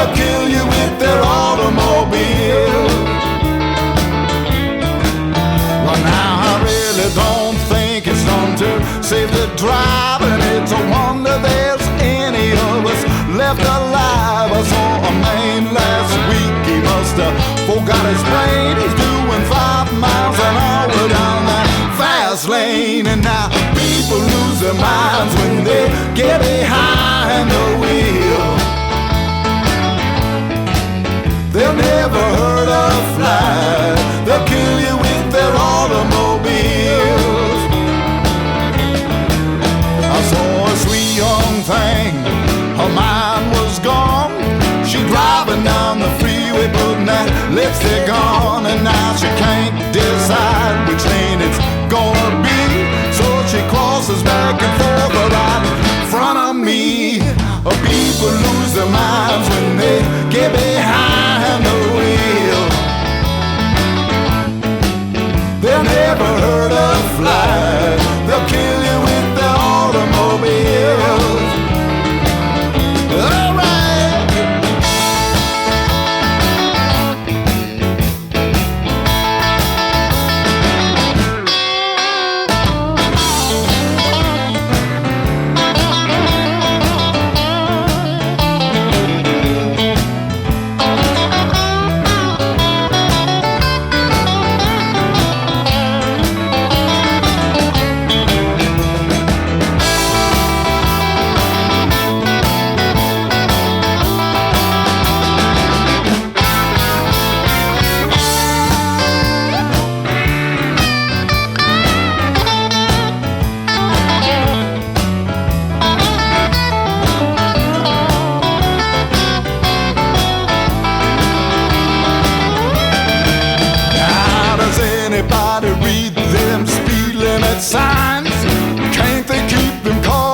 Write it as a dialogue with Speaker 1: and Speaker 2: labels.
Speaker 1: they'll kill you with their automobile. Well, now I really don't think it's done to save the driving. It's a wonder there's any of us left alive. I saw a man last week, he must have forgot his plane. He's doing 5 miles an hour down that fast lane. And now people lose their minds when they get behind the